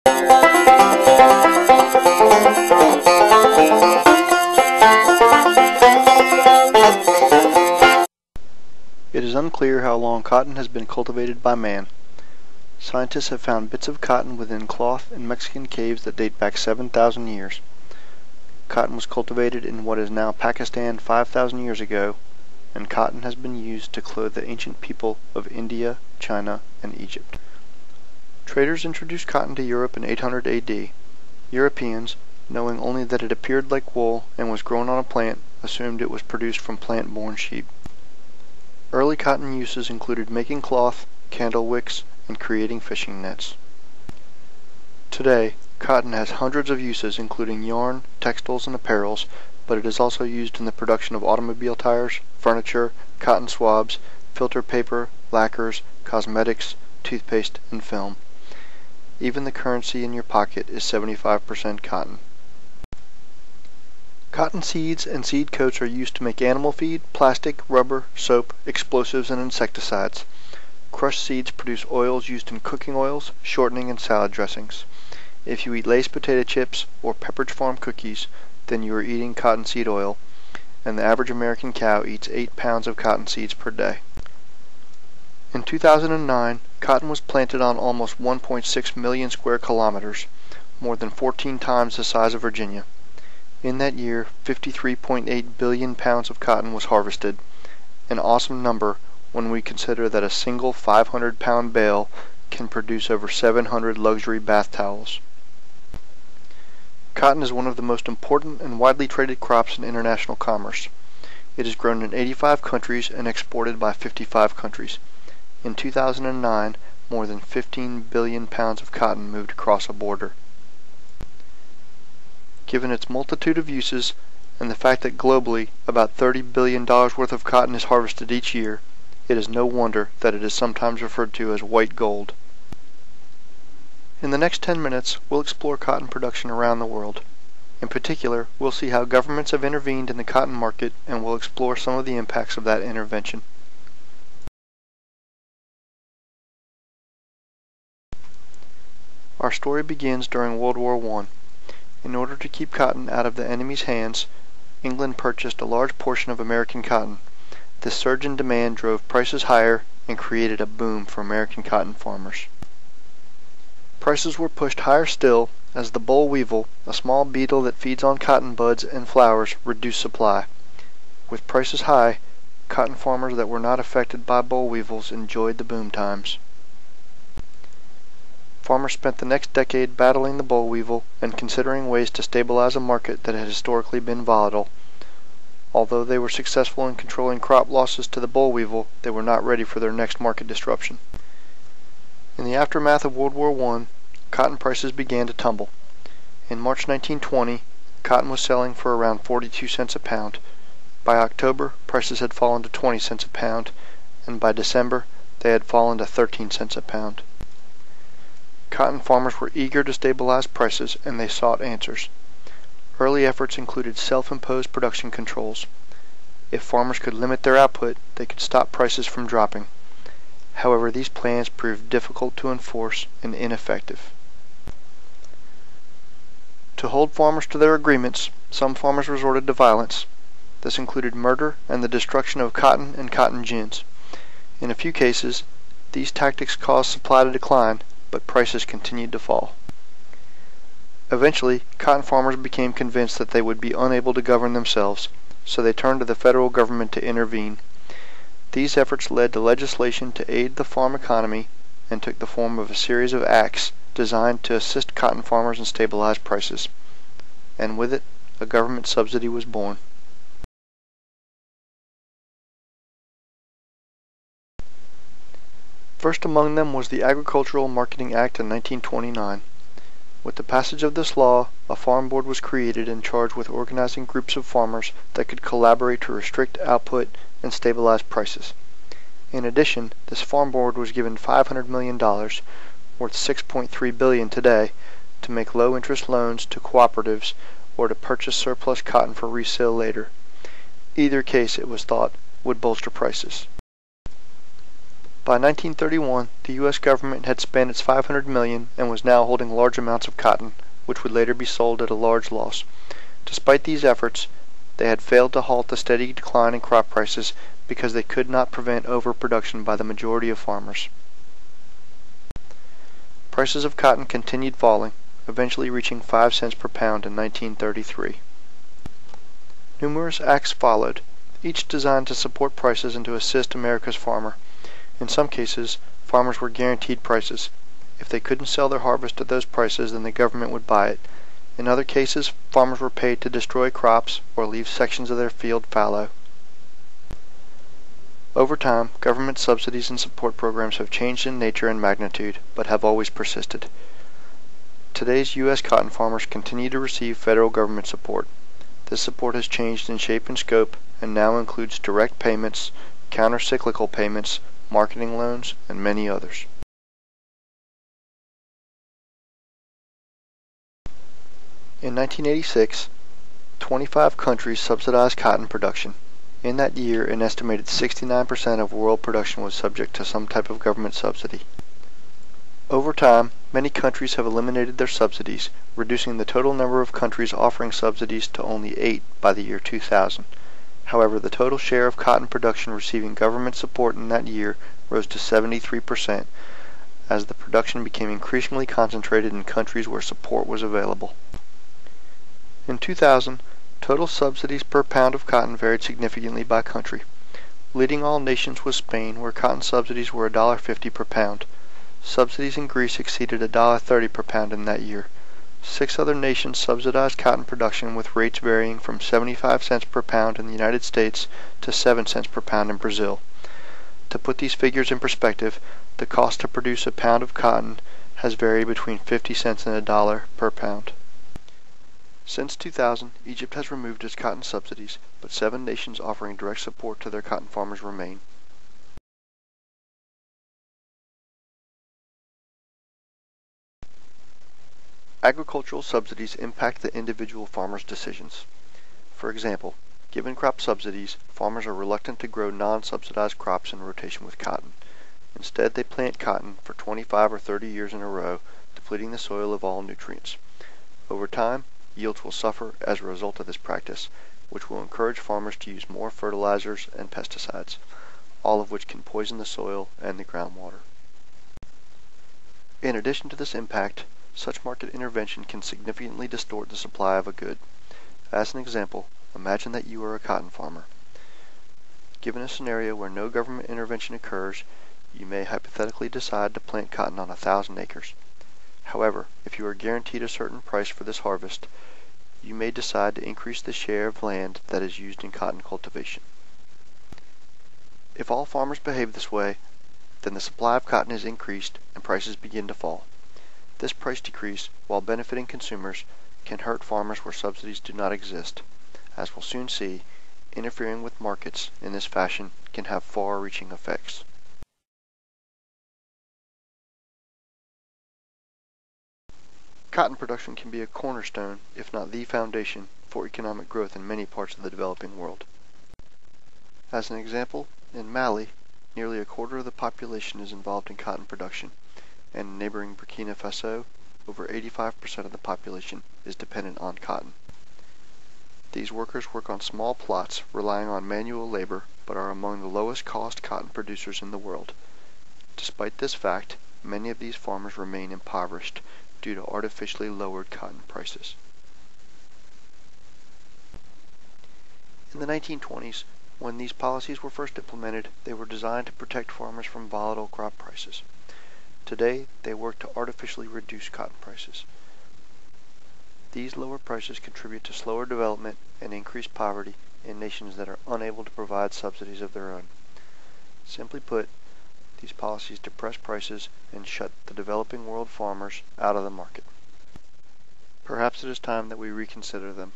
It is unclear how long cotton has been cultivated by man. Scientists have found bits of cotton within cloth in Mexican caves that date back 7,000 years. Cotton was cultivated in what is now Pakistan 5,000 years ago, and cotton has been used to clothe the ancient people of India, China, and Egypt. Traders introduced cotton to Europe in 800 AD. Europeans, knowing only that it appeared like wool and was grown on a plant, assumed it was produced from plant-born sheep. Early cotton uses included making cloth, candle wicks, and creating fishing nets. Today, cotton has hundreds of uses including yarn, textiles, and apparels, but it is also used in the production of automobile tires, furniture, cotton swabs, filter paper, lacquers, cosmetics, toothpaste, and film. Even the currency in your pocket is 75% cotton. Cotton seeds and seed coats are used to make animal feed, plastic, rubber, soap, explosives, and insecticides. Crushed seeds produce oils used in cooking oils, shortening, and salad dressings. If you eat Lay's potato chips or Pepperidge Farm cookies, then you are eating cottonseed oil, and the average American cow eats 8 pounds of cotton seeds per day. In 2009, cotton was planted on almost 1.6 million square kilometers, more than 14 times the size of Virginia. In that year, 53.8 billion pounds of cotton was harvested, an awesome number when we consider that a single 500-pound bale can produce over 700 luxury bath towels. Cotton is one of the most important and widely traded crops in international commerce. It is grown in 85 countries and exported by 55 countries. In 2009, more than 15 billion pounds of cotton moved across a border. Given its multitude of uses and the fact that globally about $30 billion worth of cotton is harvested each year, it is no wonder that it is sometimes referred to as white gold. In the next 10 minutes, we'll explore cotton production around the world. In particular, we'll see how governments have intervened in the cotton market, and we'll explore some of the impacts of that intervention. Our story begins during World War I. In order to keep cotton out of the enemy's hands, England purchased a large portion of American cotton. This surge in demand drove prices higher and created a boom for American cotton farmers. Prices were pushed higher still as the boll weevil, a small beetle that feeds on cotton buds and flowers, reduced supply. With prices high, cotton farmers that were not affected by boll weevils enjoyed the boom times. Farmers spent the next decade battling the boll weevil and considering ways to stabilize a market that had historically been volatile. Although they were successful in controlling crop losses to the boll weevil, they were not ready for their next market disruption. In the aftermath of World War I, cotton prices began to tumble. In March 1920, cotton was selling for around 42 cents a pound. By October, prices had fallen to 20 cents a pound, and by December, they had fallen to 13 cents a pound. Cotton farmers were eager to stabilize prices, and they sought answers. Early efforts included self-imposed production controls. If farmers could limit their output, they could stop prices from dropping. However, these plans proved difficult to enforce and ineffective. To hold farmers to their agreements, some farmers resorted to violence. This included murder and the destruction of cotton and cotton gins. In a few cases, these tactics caused supply to decline, but prices continued to fall. Eventually, cotton farmers became convinced that they would be unable to govern themselves, so they turned to the federal government to intervene. These efforts led to legislation to aid the farm economy and took the form of a series of acts designed to assist cotton farmers and stabilize prices. And with it, a government subsidy was born. First among them was the Agricultural Marketing Act in 1929. With the passage of this law, a farm board was created and charged with organizing groups of farmers that could collaborate to restrict output and stabilize prices. In addition, this farm board was given $500 million, worth $6.3 billion today, to make low-interest loans to cooperatives or to purchase surplus cotton for resale later. Either case, it was thought, would bolster prices. By 1931, the U.S. government had spent its $500 million and was now holding large amounts of cotton, which would later be sold at a large loss. Despite these efforts, they had failed to halt the steady decline in crop prices because they could not prevent overproduction by the majority of farmers. Prices of cotton continued falling, eventually reaching 5 cents per pound in 1933. Numerous acts followed, each designed to support prices and to assist America's farmer. In some cases, farmers were guaranteed prices. If they couldn't sell their harvest at those prices, then the government would buy it. In other cases, farmers were paid to destroy crops or leave sections of their field fallow. Over time, government subsidies and support programs have changed in nature and magnitude, but have always persisted. Today's U.S. cotton farmers continue to receive federal government support. This support has changed in shape and scope and now includes direct payments, counter-cyclical payments, marketing loans, and many others. In 1986, 25 countries subsidized cotton production. In that year, an estimated 69% of world production was subject to some type of government subsidy. Over time, many countries have eliminated their subsidies, reducing the total number of countries offering subsidies to only 8 by the year 2000. However, the total share of cotton production receiving government support in that year rose to 73%, as the production became increasingly concentrated in countries where support was available. In 2000, total subsidies per pound of cotton varied significantly by country. Leading all nations was Spain, where cotton subsidies were $1.50 per pound. Subsidies in Greece exceeded $1.30 per pound in that year. 6 other nations subsidized cotton production with rates varying from 75 cents per pound in the United States to 7 cents per pound in Brazil. To put these figures in perspective, the cost to produce a pound of cotton has varied between 50 cents and $1 per pound. Since 2000, Egypt has removed its cotton subsidies, but 7 nations offering direct support to their cotton farmers remain. Agricultural subsidies impact the individual farmer's decisions. For example, given crop subsidies, farmers are reluctant to grow non-subsidized crops in rotation with cotton. Instead, they plant cotton for 25 or 30 years in a row, depleting the soil of all nutrients. Over time, yields will suffer as a result of this practice, which will encourage farmers to use more fertilizers and pesticides, all of which can poison the soil and the groundwater. In addition to this impact, such market intervention can significantly distort the supply of a good. As an example, imagine that you are a cotton farmer. Given a scenario where no government intervention occurs, you may hypothetically decide to plant cotton on 1,000 acres. However, if you are guaranteed a certain price for this harvest, you may decide to increase the share of land that is used in cotton cultivation. If all farmers behave this way, then the supply of cotton is increased and prices begin to fall. This price decrease, while benefiting consumers, can hurt farmers where subsidies do not exist. As we'll soon see, interfering with markets in this fashion can have far-reaching effects. Cotton production can be a cornerstone, if not the foundation, for economic growth in many parts of the developing world. As an example, in Mali, nearly a quarter of the population is involved in cotton production, and in neighboring Burkina Faso, over 85% of the population is dependent on cotton. These workers work on small plots, relying on manual labor, but are among the lowest cost cotton producers in the world. Despite this fact, many of these farmers remain impoverished due to artificially lowered cotton prices. In the 1920s, when these policies were first implemented, they were designed to protect farmers from volatile crop prices. Today, they work to artificially reduce cotton prices. These lower prices contribute to slower development and increased poverty in nations that are unable to provide subsidies of their own. Simply put, these policies depress prices and shut the developing world farmers out of the market. Perhaps it is time that we reconsider them.